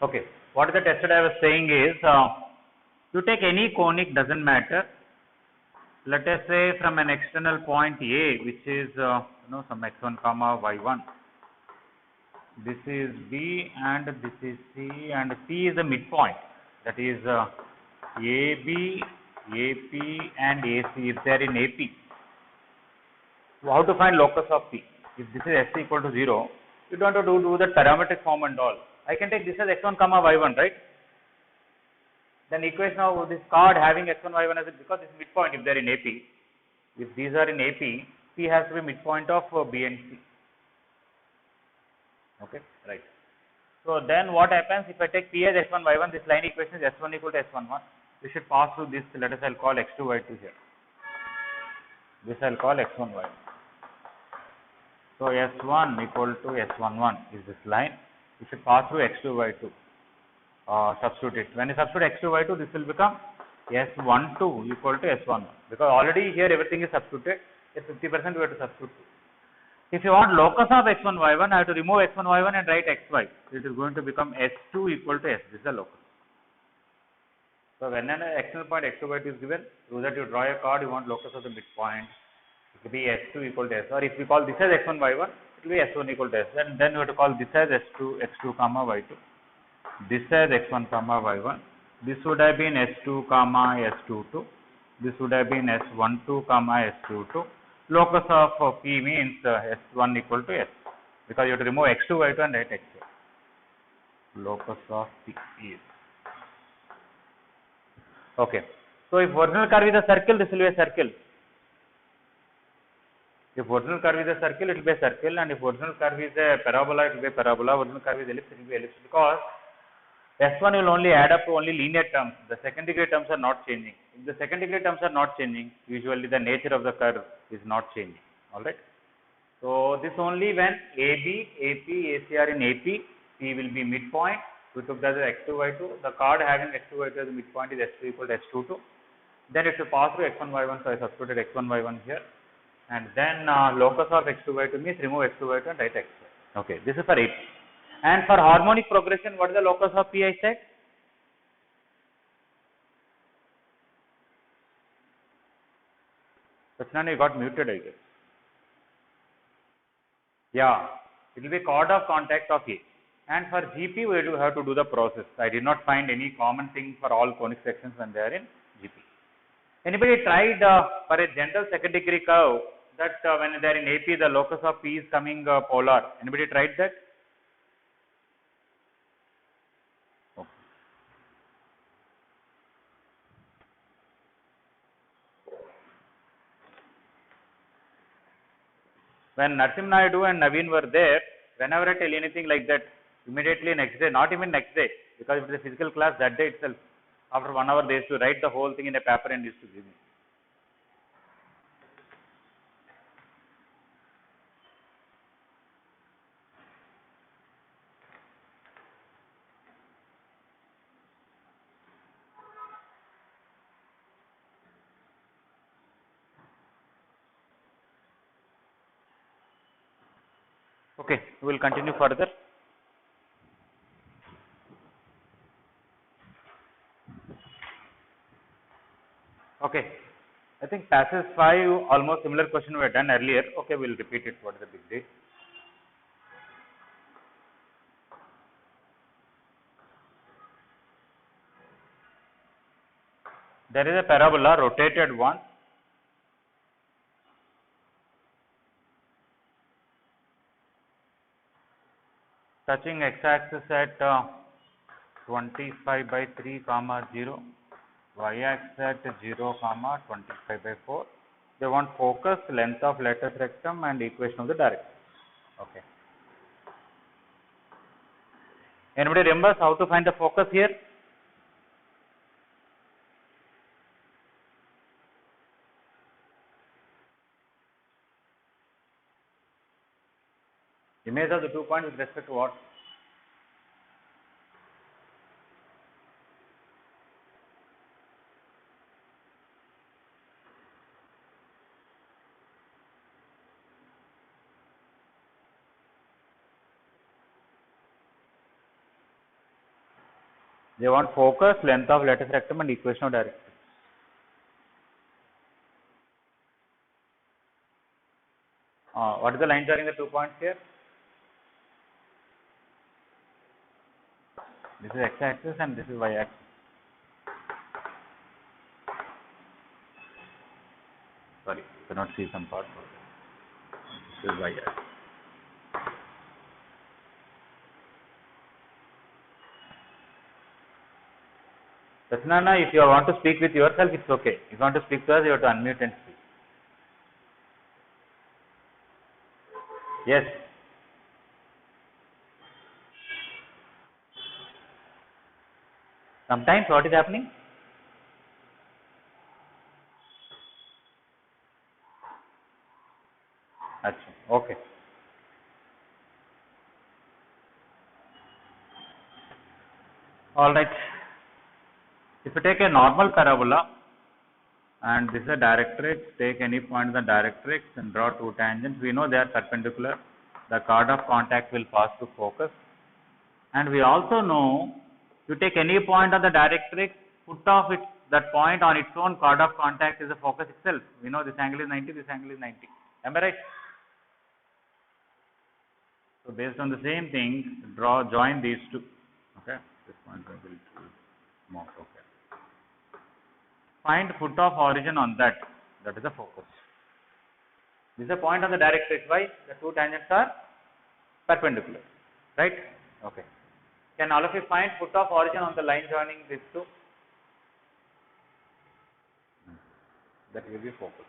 Okay, what the test I was saying is, you take any conic, doesn't matter. Let us say from an external point A, which is some x1 comma y1. This is B and this is C, and C is the midpoint. That is AB, AP, and AC if they are in AP. So how to find locus of P? If this is S equal to 0, you don't have to do the parametric form and all. I can take this as x1 comma y1, right? Then equation of this card having x1 y1 as because it's midpoint if they are in AP. If these are in AP, P has to be midpoint of B and C. Okay, right. So then what happens if I take P as x1 y1, this line equation is s1 equal to s11. We should pass through this, let us I'll call x2 y2 here. This I'll call x1 y1. So s1 equal to s11 is this line. We should pass through x2 y2. Substitute it. When you substitute x2 y2, this will become s12 equal to s11, because already here everything is substituted. It's 50% we have to substitute. If you want locus of x1 y1, I have to remove x1 y1 and write xy. So it is going to become s2 equal to s. This is the locus. So when an external point x2 y2 is given, through that you draw a card, you want locus of the midpoint. It will be s2 equal to s. Or if we call this as x1 y1, it will be s1 equal to s. And then we have to call this as x2 comma y2. This as x1 comma y1. This would have been s2 comma s22. This would have been s12 comma s22. Locus of P means s1 equal to s, because you have to remove x2 y2 and write xy. Locus of P is. Okay. So if original curve is a circle, this will be a circle. If original curve is a circle, it will be a circle, and if original curve is a parabola, it will be a parabola. Original curve is ellipse, it will be ellipse, because S1 will only add up to only linear terms. The second degree terms are not changing. If the second degree terms are not changing, usually the nature of the curve is not changing. Alright. So this only when AB, AP, AC are in AP, P will be midpoint. We took that as x2, y2. The card having x2, y2 as the midpoint is s2 equal to s22. Then it should pass through x1, y1. So I substituted x1, y1 here. And then locus of x2, y2 means remove x2, y2 and write xy. Okay. This is for AP. And for harmonic progression, what is the locus of P I said? Sachinanda, you got muted, I guess. Yeah, it will be chord of contact of A. And for GP, we do have to do the process. I did not find any common thing for all conic sections when they are in GP. Anybody tried for a general second degree curve that when they are in AP, the locus of P is coming polar? Anybody tried that? When Narasimha Naidu and Naveen were there, whenever I tell anything like that, immediately next day, not even next day, because it is a physical class, that day itself, after 1 hour, they used to write the whole thing in a paper and used to give me. Okay, we will continue further. Okay, I think passage 5, almost similar question we had done earlier. Okay, we will repeat it. What is the big deal? There is a parabola, rotated one. Touching x-axis at 25 by 3 comma 0, y-axis at 0 comma 25 by 4. They want focus, length of lattice rectum, and equation of the direction. Okay. Anybody remembers how to find the focus here? Image of the 2 points with respect to what? They want focus, length of lattice rectum, and equation of directrix. What is the line joining the 2 points here? This is x-axis and this is y-axis. Sorry, you cannot see some part. This is y-axis. Satyanarayana, if you want to speak with yourself, it's okay. If you want to speak to us, you have to unmute and speak. Yes. Sometimes what is happening? Okay. Alright. If you take a normal parabola and this is a directrix, take any point in the directrix and draw two tangents. We know they are perpendicular. The chord of contact will pass to focus. And we also know you take any point on the directrix, put off it, that point on its own chord of contact is the focus itself. We know this angle is 90, this angle is 90. Am I right? So based on the same thing, join these two. Okay, this point will mark. Okay. Find foot of origin on that. That is the focus. This is a point on the directrix. Why? The two tangents are perpendicular. Right? Okay. Can all of you find foot of origin on the line joining these two? That will be focus.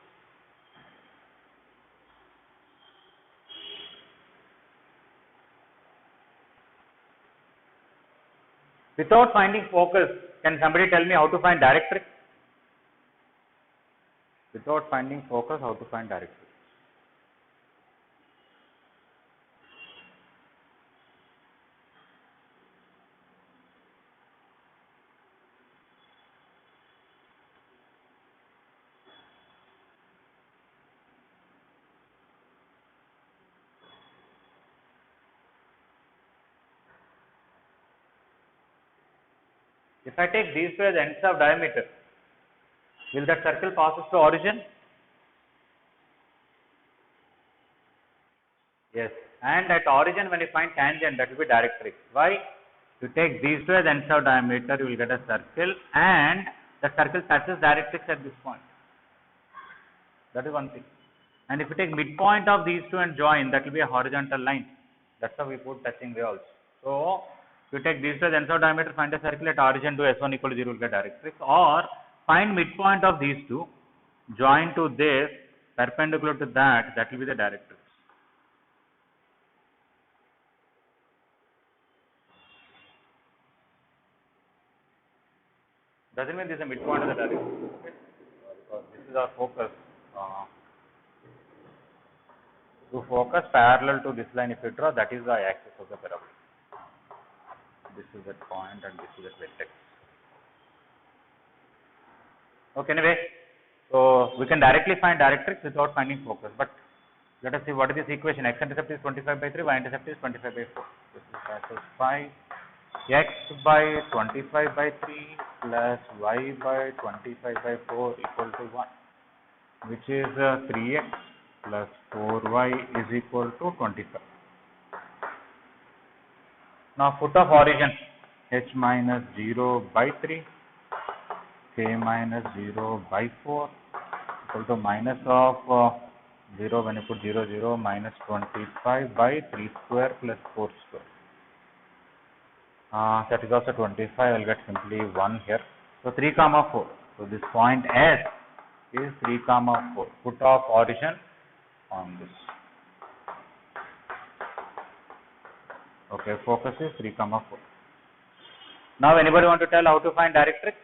Without finding focus, can somebody tell me how to find directrix? Without finding focus, how to find directrix? If I take these two as ends of diameter, will that circle passes to origin? Yes. And at origin, when you find tangent, that will be directrix. Why? You take these two as ends of diameter, you will get a circle, and the circle touches directrix at this point. That is one thing. And if you take midpoint of these two and join, that will be a horizontal line. That's how we put touching way also. So, if you take these two as ends of diameter, find a circle at origin, do S1 equal to 0, will get directrix. Or find midpoint of these two, join to this, perpendicular to that, that will be the directrix. Doesn't mean this is a midpoint of the directrix. Okay? Because this is our focus. To focus parallel to this line, if you draw, that is the axis of the parabola. This is that point and this is that vertex. Okay, anyway, so we can directly find directrix without finding focus. But let us see what is this equation. X-intercept is 25 by 3, Y-intercept is 25 by 4. This is as 5 x by 25 by 3 plus y by 25 by 4 equal to 1, which is 3x plus 4y is equal to 25. Now foot of origin, h minus 0 by 3, k minus 0 by 4 equal to minus of 0 when you put 0, 0 minus 25 by 3 square plus 4 square. That is also 25. I will get simply 1 here. So 3 comma 4. So this point S is 3 comma 4. Foot of origin on this. Okay, focus is 3 comma 4. Now anybody want to tell how to find directrix?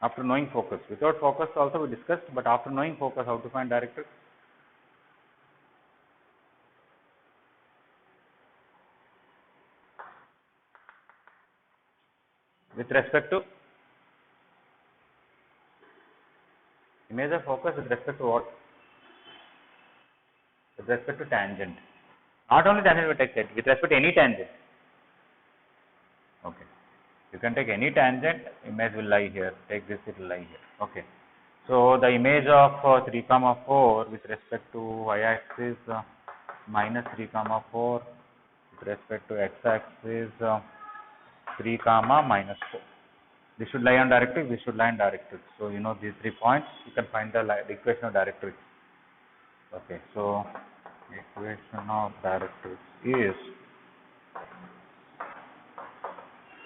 After knowing focus. Without focus also we discussed, but after knowing focus, how to find directrix? With respect to image of focus with respect to what? With respect to tangent. Not only tangent, we take with respect to any tangent. Okay. You can take any tangent, image will lie here. Take this, it will lie here. Okay. So the image of 3, 4 with respect to y-axis minus 3, 4 with respect to x-axis 3, minus 4. This should lie on directrix, this should lie on directrix. So you know these 3 points, you can find the equation of directrix. Okay, so equation of directrix is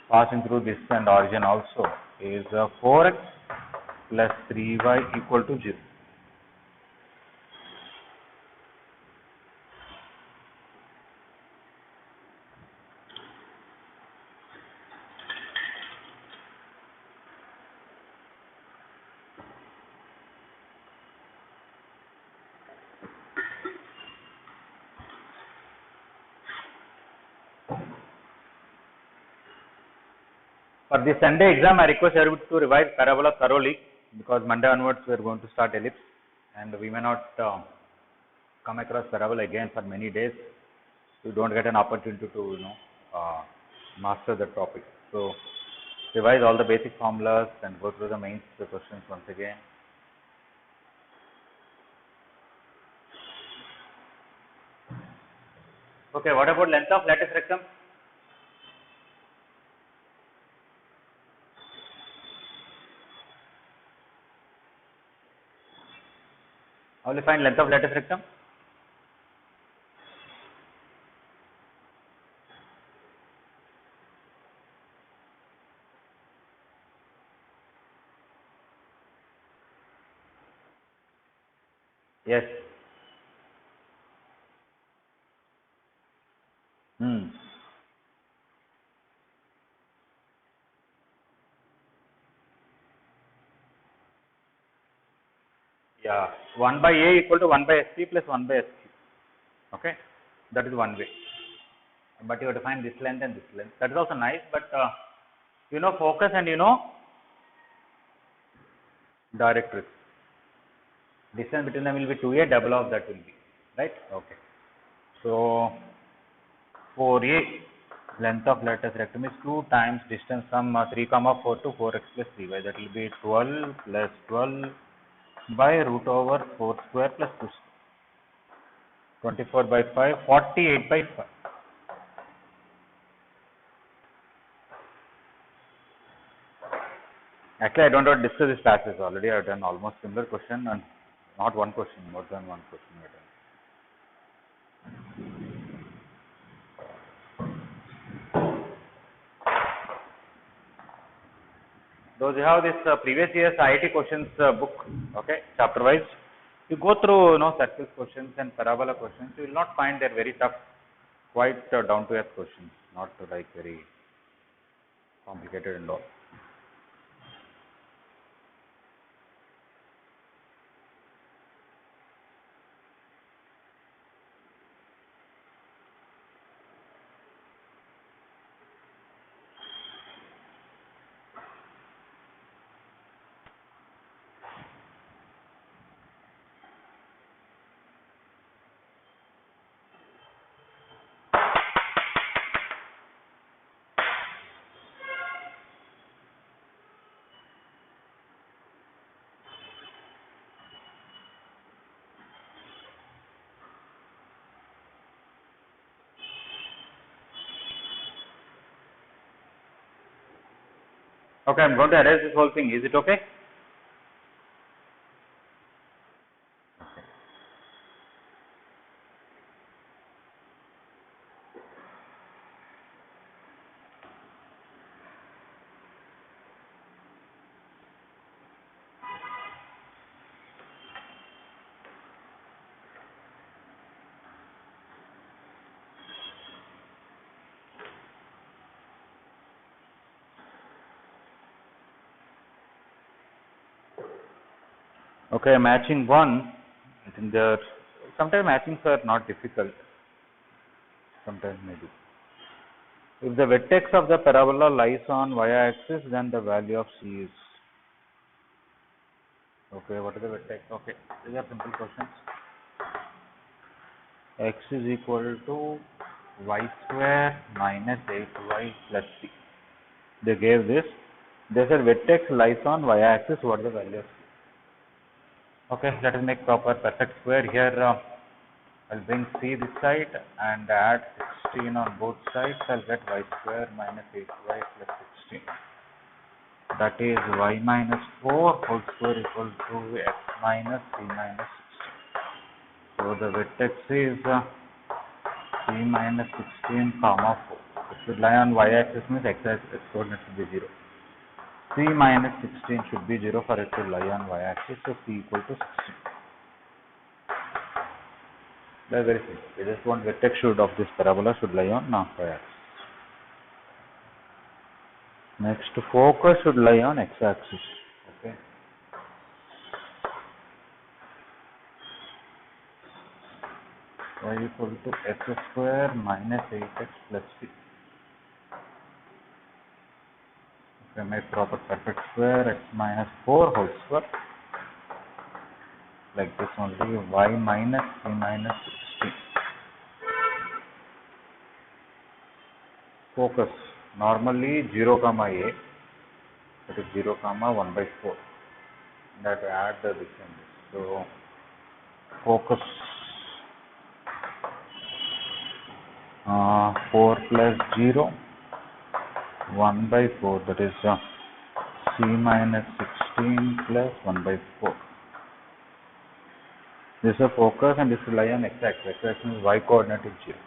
passing through this and origin also is 4x plus 3y equal to 0. For the Sunday exam, I request everybody to revise parabola thoroughly because Monday onwards we are going to start ellipse and we may not come across parabola again for many days. You don't get an opportunity to master the topic. So revise all the basic formulas and go through the main questions once again. Okay, what about length of lattice rectum? How will you find length of lattice rectum? Yes. Yeah, 1 by A equal to 1 by SP plus 1 by SQ. Okay, that is one way. But you have to find this length and this length. That is also nice, but you know focus and you know directrix. Distance between them will be 2A, double of that will be, right? Okay. So 4A length of lattice rectum is 2 times distance from 3, 4 to 4x plus 3y. That will be 12 plus 12 by root over 4 square plus 2 square. 24 by 5, 48 by 5. Actually, I don't want to discuss this passage already. I have done almost similar question and not one question, more than one question I have done. Those who have this previous year's IIT questions book, okay, chapter wise, you go through circles questions and parabola questions. You will not find they're very tough, quite down to earth questions, not like very complicated and all. Okay, I'm going to erase this whole thing. Is it okay? Okay, matching 1. I think there sometimes matchings are not difficult. Sometimes maybe. If the vertex of the parabola lies on y-axis, then the value of C is. Okay, what is the vertex? Okay, these are simple questions. x is equal to y square minus 8y plus c. They gave this. They said vertex lies on y-axis. What is the value of c? Okay, let us make proper perfect square. Here I'll bring c this side and add 16 on both sides. I'll get y square minus 8y plus 16. That is y minus 4 whole square equal to x minus c minus 16. So the vertex is c minus 16 comma 4. It should lie on y-axis, means x-axis coordinate should be 0. C minus 16 should be 0 for it to lie on y-axis. So c equal to 16. That's very simple. We just want vertex of this parabola should lie on y-axis. Next, focus should lie on x-axis. Okay. Y equal to x square minus 8x plus c. Okay, make proper perfect square. X minus 4 whole square. Like this only. Y minus c minus 16. Focus. Normally 0 comma a. That is 0 comma 1 by 4. That add the this. So focus 4 plus 0 1 by 4, that is c minus 16 plus 1 by 4. This is a focus and this will lie on x-axis. X-axis is y coordinate is 0.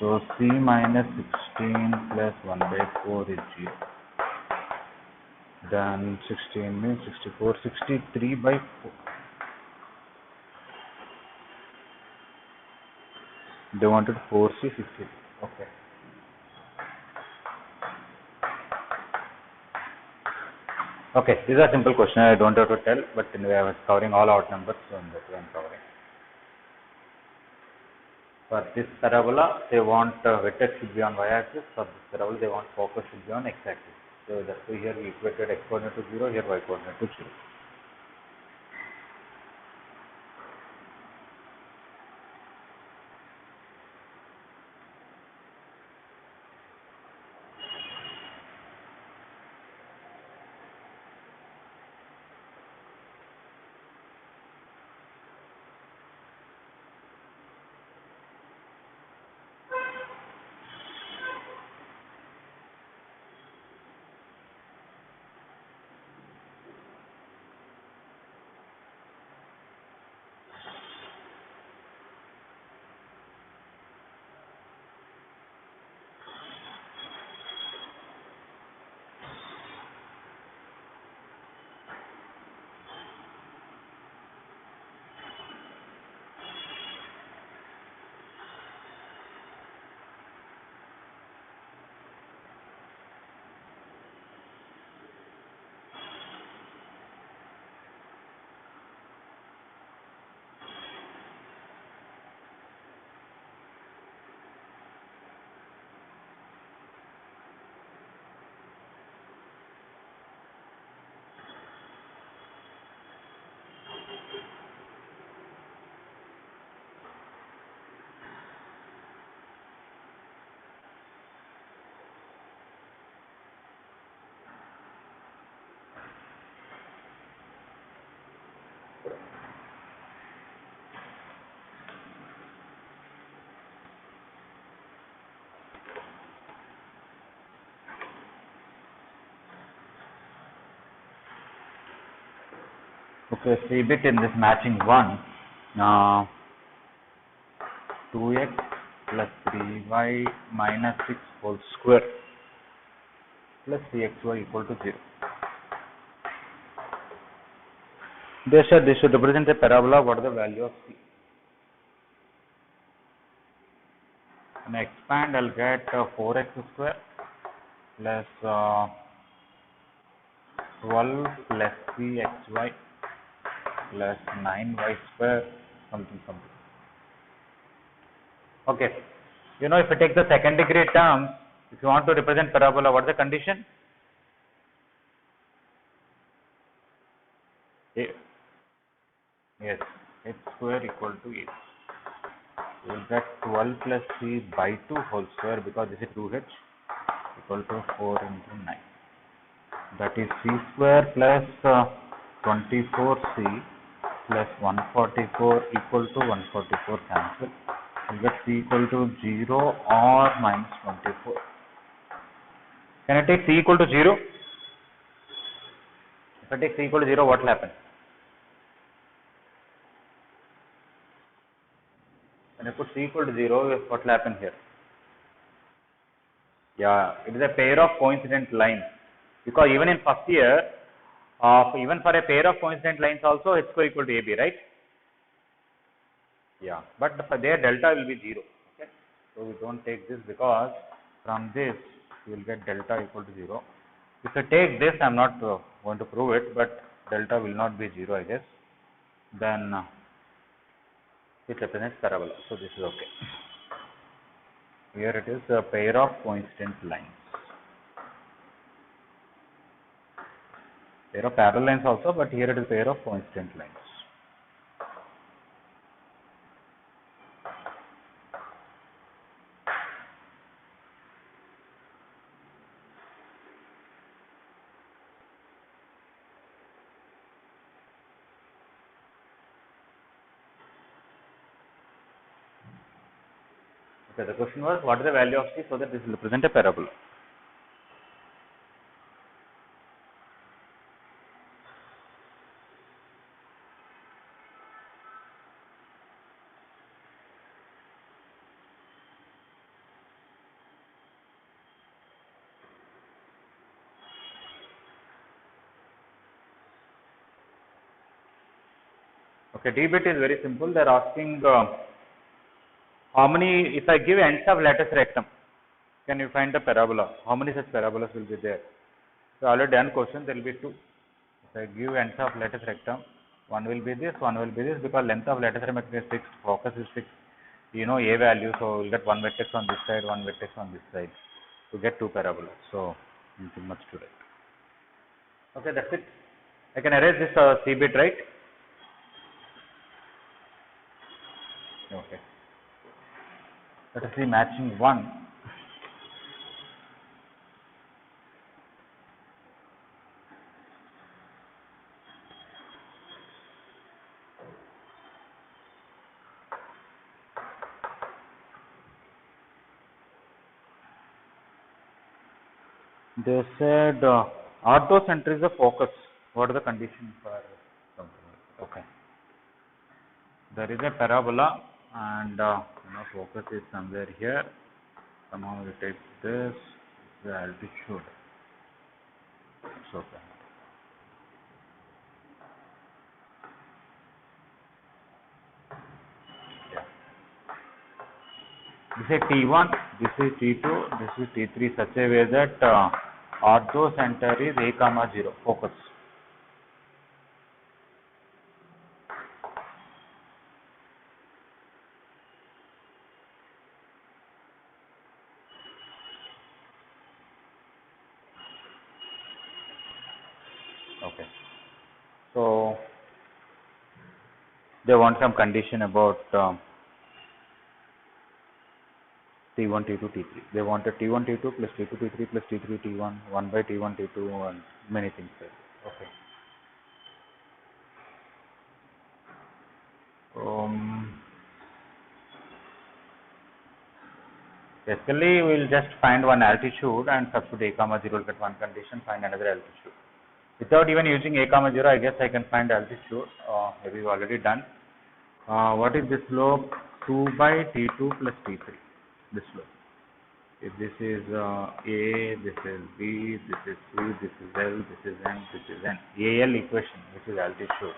So c minus 16 plus 1 by 4 is 0. Then 16 means 64, 63 by 4. They wanted 4c, 63. Okay. Okay, these are simple questions. I don't have to tell, but anyway, I was covering all odd numbers, so that's why I'm covering. For this parabola, they want vertex should be on y-axis. For this parabola, they want focus should be on x-axis. So that's why here we equated x coordinate to 0, here y coordinate to 0. Okay, see bit in this matching one. 2x plus 3y minus 6 whole square plus 3xy equal to 0. They said this should represent a parabola. What is the value of c? When I expand, I'll get 4x square plus 12 plus 3xy plus 9y square something. Okay, you know, if I take the second degree terms, If you want to represent parabola, what is the condition? A. Yes, h square equal to a. You will get 12 plus c by 2 whole square, because this is 2h, equal to 4 into 9. That is c square plus 24c plus 144 equal to 144 cancel. You get c equal to 0 or minus 24. Can I take c equal to 0? If I take c equal to 0, what will happen? When I put c equal to 0, what will happen here? Yeah, it is a pair of coincident lines. Because even in first year, even for a pair of coincident lines also, h square equal to ab, right? Yeah, but for there delta will be 0. Okay, so we don't take this, because from this you will get delta equal to 0. If I take this, I am not going to prove it, but delta will not be 0, I guess. Then it represents parabola. So this is okay. Here it is a pair of coincident lines. Pair of parallel lines also, but here it is pair of coincident lines. Okay, the question was, what is the value of c so that this will represent a parabola? Okay, d bit is very simple. They are asking how many, if I give ends of lattice rectum, can you find the parabola? How many such parabolas will be there? So already done question, there will be 2. If I give ends of lattice rectum, one will be this, one will be this, because length of lattice rectum is fixed, focus is fixed. You know a value, so we'll get one vertex on this side, one vertex on this side to get 2 parabolas. So nothing much to write. Okay, that's it. I can erase this c bit, right? Okay. Let us see matching 1. They said orthocenter is the focus. What are the conditions for something? Okay. There is a parabola, and focus is somewhere here. Somehow we take this, the altitude. It's okay. Yeah. This is T1, this is T2, this is T3, such a way that orthocenter is a, 0, focus. Okay. So they want some condition about T1, T2, T3. They wanted T1, T2 plus T2, T3 plus T3, T1, 1 by T1, T2, and many things like that. Okay. Basically, we will just find one altitude and substitute a, 0 get one condition, find another altitude. Without even using a, 0, I guess I can find altitude. Maybe we've already done. What is this slope? 2 by T2 plus T3. This slope. If this is A, this is B, this is C, this is L, this is N, this is N. AL equation, which is altitude.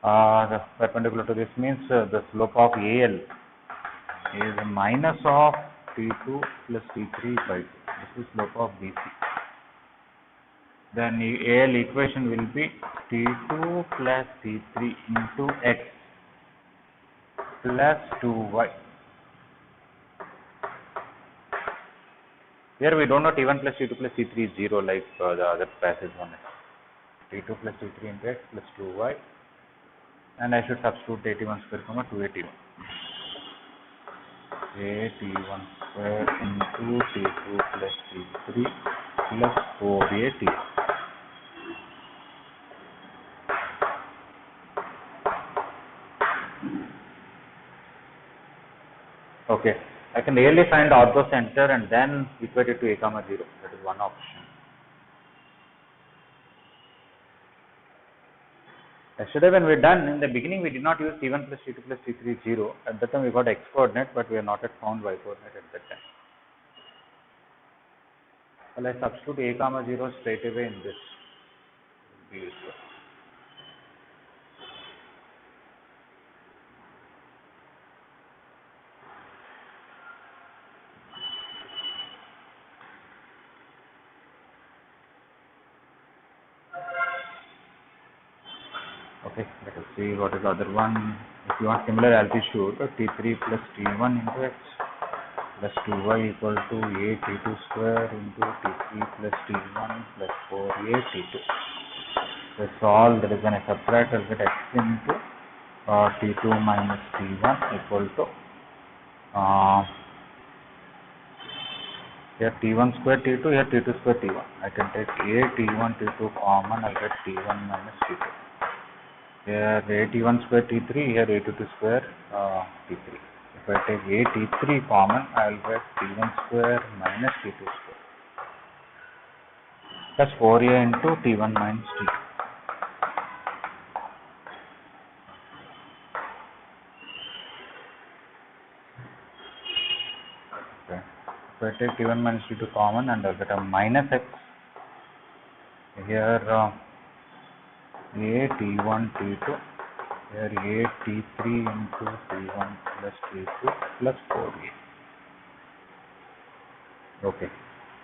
The perpendicular to this means the slope of AL is minus of T2 plus T3 by 2. This is slope of BC. Then AL equation will be T2 plus T3 into X plus 2Y. Here we don't know T1 plus T2 plus T3 is 0 like the other passage one. T2 plus T3 into x plus 2y, and I should substitute AT1 square comma 2AT1. AT1 square into T2 plus T3 plus 4AT1. Okay, I can really find ortho center and then equate it to a comma 0. That is one option. Yesterday when we done, in the beginning we did not use T1 plus T2 plus T3 0. At that time we got x coordinate, but we have not yet found y coordinate at that time. Well, I substitute a comma 0 straight away in this. It will be useful. Okay, let us see what is the other one. If you want similar altitude, T3 plus T1 into x plus 2y equal to a T2 square into T3 plus T1 plus 4a T2. So solve, that is when I subtract, I'll get x into T2 minus T1 equal to here T1 square T2, here T2 square T1. I can take a T1 T2 common, I'll get T1 minus T2. Here A1 square T3, here A2 square T3. If I take A T3 common, I will get T1 square minus T2 square plus 4A into T1 minus T2. Okay. If I take T1 minus T2 common, and I get a minus x. Here a T1 T2, here a T3 into T1 plus T2 plus 4a. Okay,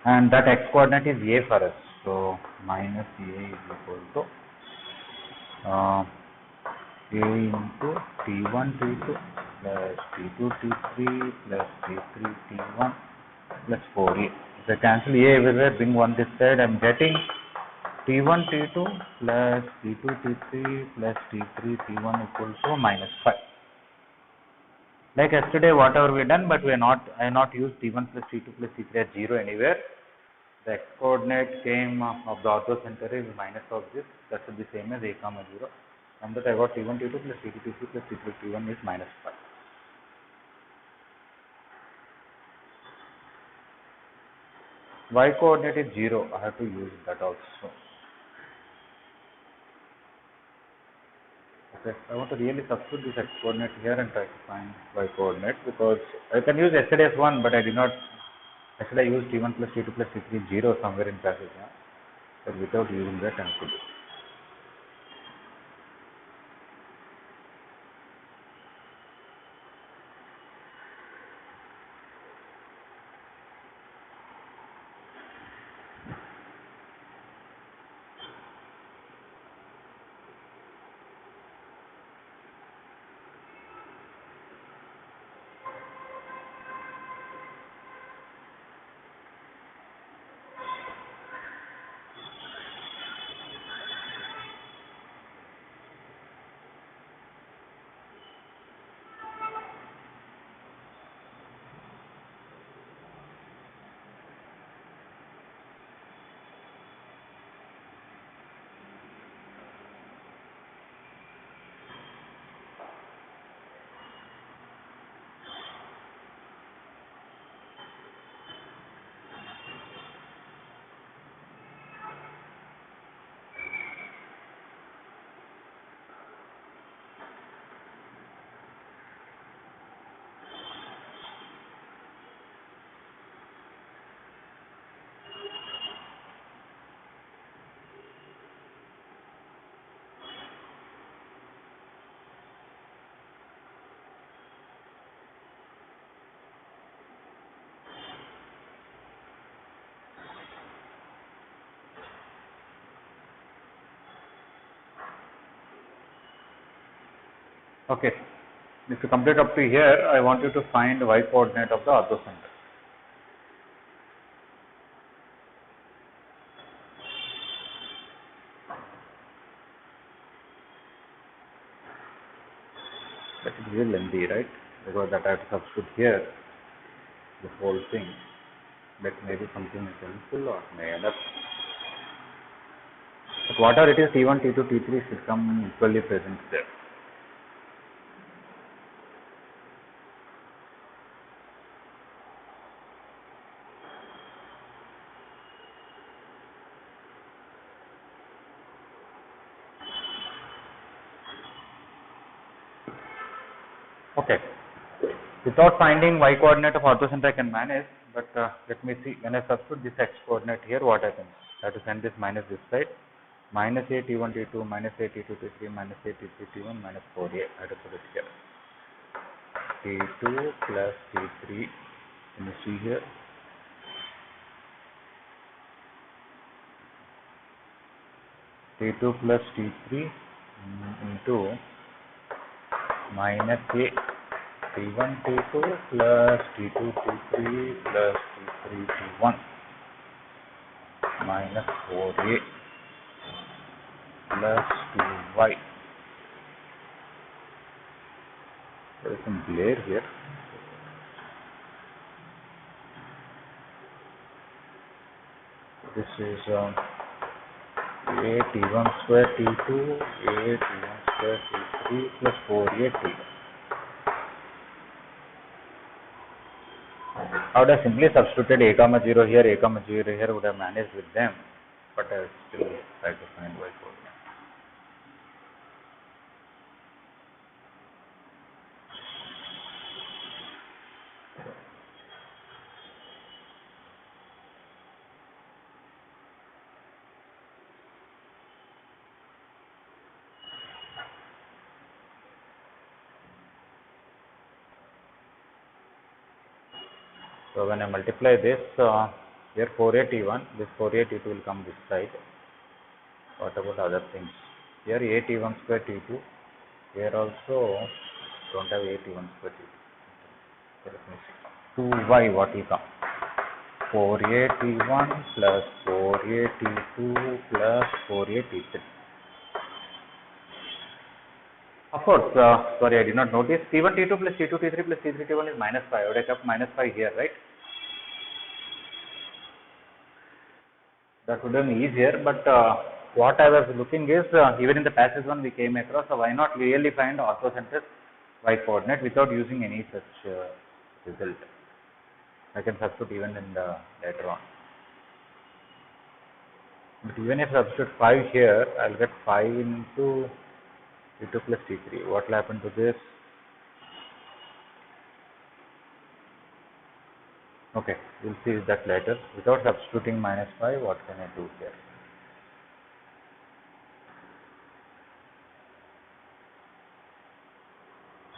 and that x coordinate is a for us, so minus a is equal to a into T1 T2 plus T2 T3 plus T3 T1 plus 4a. If I cancel a everywhere, bring one this side, I am getting T1 T2 plus T2 T3 plus T3 T1 equal to minus 5. Like yesterday, whatever we done, but I have not used T1 plus T2 plus T3 at 0 anywhere. The x coordinate came of the ortho center is minus of this. That should be same as a comma 0. From that I got T1 T2 plus T2 T3 plus T3 T1 is minus 5. Y coordinate is 0. I have to use that also. Okay, I want to really substitute this x coordinate here and try to find y coordinate, because I can use yesterday's one, but I did not. Yesterday I used T1 plus T2 plus T3 0 somewhere in passage, but without using that I could do. Okay, if you complete up to here, I want you to find y coordinate of the ortho center. That is really lengthy, right? Because that I have to substitute here, this whole thing. That may be something helpful or may end up. But whatever it is, T1, T2, T3 should come equally present there. Okay. Without finding y coordinate of orthocenter I can manage, but let me see, when I substitute this x coordinate here, what happens? I have to send this minus this side, minus a t1 t2 minus a t2 t3 minus a t3 t1 minus 4a. I have to put it here. t2 plus t3, can you see here? t2 plus t3 into minus a t1 t2 plus t2 t3 plus t3 t1 minus 4a plus 2y. There is some glare here. This is a t1 square t2 a t1 square t3 plus 4a t1. I would have simply substituted a comma 0 here, a comma 0 here, would have managed with them, but I still try to find y coordinate. So when I multiply this, here 4a t1, this 4a t2 will come this side. What about other things? Here a t1 square t2, here also don't have a t1 square t2. So let me see. 2y what will come? 4a t1 plus 4a t2 plus 4a t3. Of course, sorry, I did not notice. T1 T2 plus T2 T3 plus T3 T1 is minus 5. I would have kept minus 5 here, right? That would have been easier, but what I was looking is, even in the passage one we came across, so why not really find orthocenter y coordinate without using any such result? I can substitute even in the later on. But even if I substitute 5 here, I'll get 5 into T2 plus T3. What will happen to this? Okay, we'll see that later. Without substituting minus 5, what can I do here?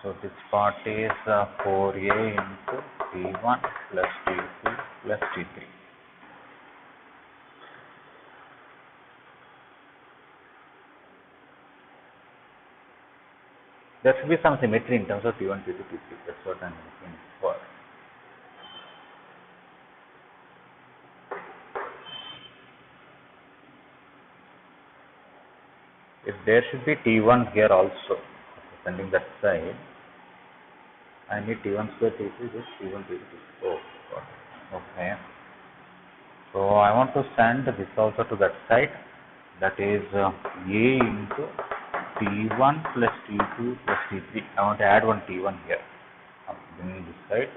So this part is 4a into T1 plus T2 plus T3. There should be some symmetry in terms of T1, T2, T3. That's what I'm looking for. If there should be T1 here also, sending that side, I need T1 square T3, this T1, T2, T3. Oh, got it. Okay. So I want to send this also to that side. That is a into T1 plus T2 plus T3. I want to add one T1 here. I'm bringing this side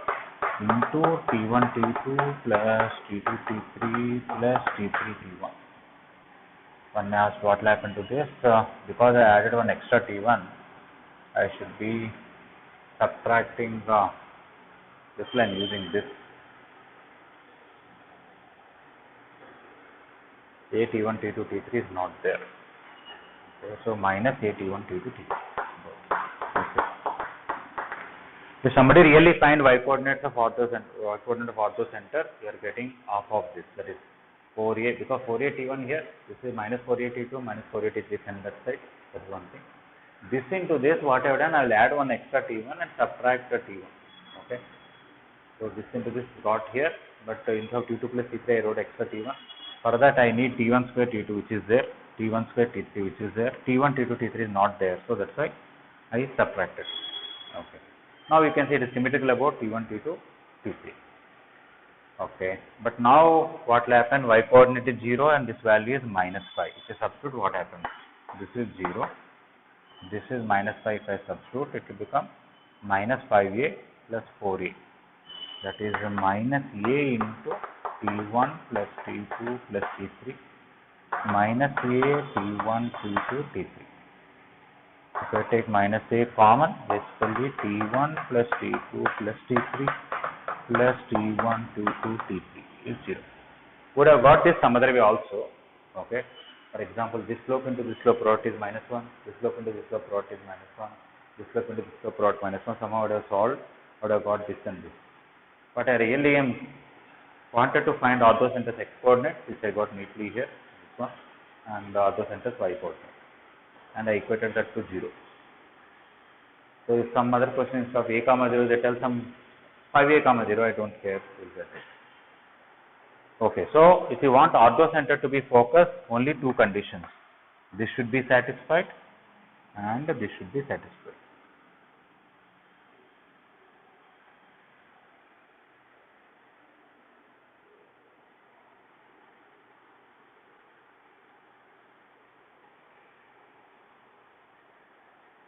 into T1 T2 plus T2 T3 plus T3 T1. One may ask what will happen to this. Because I added one extra T1, I should be subtracting this line using this. A T1 T2 T3 is not there. Okay, so minus A T1 T2 T3. Okay. If somebody really find y coordinates of orthocenter, you are getting half of this. That is 4a, because 4a T1 here, this is minus 4a T2 minus 4a T3 from that side. That's one thing. This into this, what I have done, I will add one extra T1 and subtract the T1. Okay. So this into this got here, but instead of T2 plus T3, I wrote extra T1. For that, I need T1 square T2, which is there, T1 square T3, which is there, T1 T2 T3 is not there. So that's why I subtracted. Okay. Now you can see it is symmetrical about T1, T2, T3. Okay. But now what will happen? Y coordinate is 0 and this value is minus 5. If I substitute, what happens? This is 0. This is minus 5. If I substitute, it will become minus 5a plus 4a. That is minus a into T1 plus T2 plus T3 minus a T1, T2, T3. If I take minus a common, this will be T1 plus T2 plus T3 plus T1, T2, T3 is 0. Would have got this some other way also. Okay. For example, this slope into this slope product is minus 1, this slope into this slope product is minus 1, this slope into this slope product minus 1. Somehow I would have solved, I would have got this and this. But I really wanted to find orthocenters x coordinate, which I got neatly here, this one, and orthocenters y coordinate, and I equated that to 0. So if some other question instead of a comma 0, they tell some 5a comma 0, I don't care, we'll get it. Okay, so if you want orthocenter to be focused, only two conditions. This should be satisfied and this should be satisfied.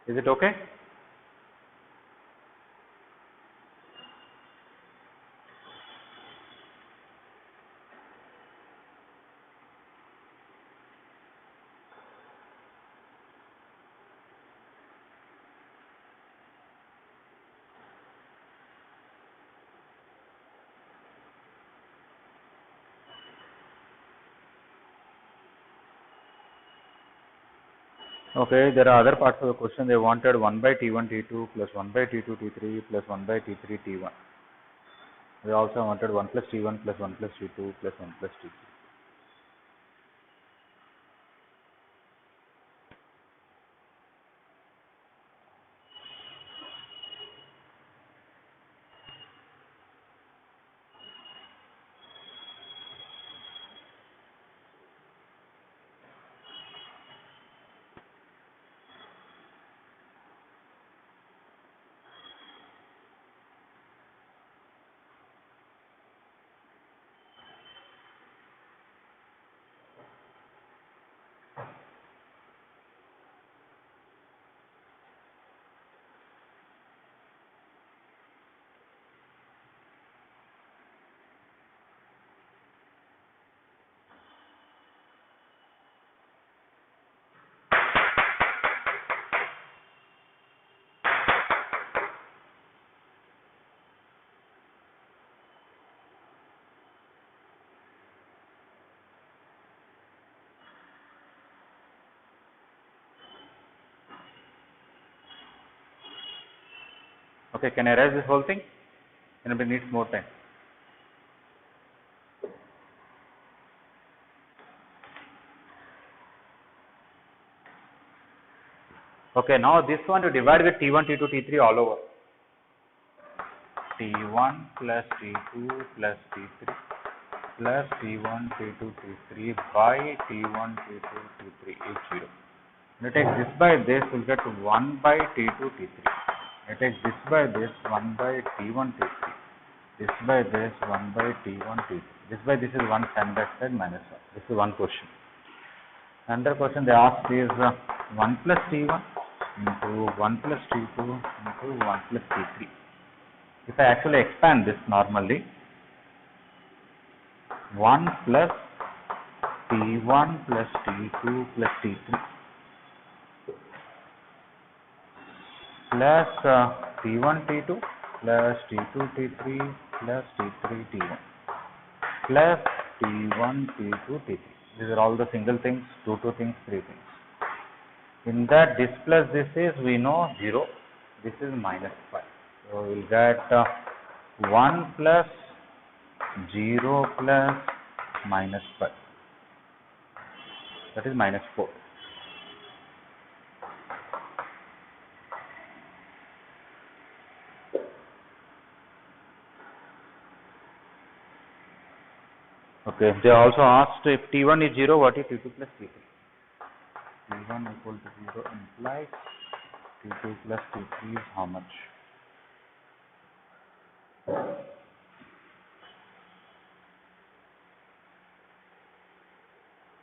Is it okay? Okay, there are other parts of the question. They wanted 1 by T1 T2 plus 1 by T2 T3 plus 1 by T3 T1. They also wanted 1 plus T1 plus 1 plus T2 plus 1 plus T3. Okay, can I erase this whole thing? Anybody needs more time? Okay, now this one to divide with T1, T2, T3 all over. T1 plus T2 plus T3 plus T1, T2, T3 by T1, T2, T3 is 0. When I take this by this, we'll get 1 by T2, T3. I take this by this, 1 by T1, T3. This by this, 1 by T1, T3. This by this is 1 standard side minus 1. This is one question. Another question they asked is 1 plus T1 into 1 plus T2 into 1 plus T3. If I actually expand this normally, 1 plus T1 plus T2 plus T3 plus T1 T2 plus T2 T3 plus T3 T1 plus T1 T2 T3. These are all the single things, 2 things, 3 things. In that this plus this is, we know 0, this is minus 5. So we will get 1 plus 0 plus minus 5. That is minus 4. Okay, they also asked if T1 is 0, what is T2 plus T3? T1 equal to 0 implies T2 plus T3 is how much?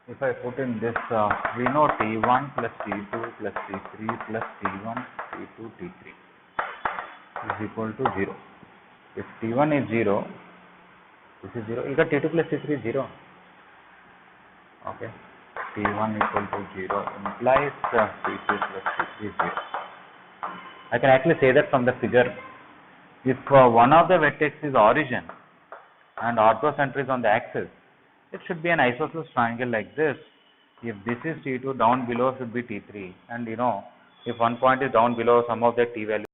If I put in this, we know T1 plus T2 plus T3 plus T1, T2, T3 is equal to 0. If T1 is 0, this is 0. You got T2 plus T3 is 0. Okay. T1 equal to 0 implies T2 plus T3 is 0. I can actually say that from the figure. If one of the vertex is origin and orthocenter is on the axis, it should be an isosceles triangle like this. If this is T2, down below should be T3, and if one point is down below, some of the T value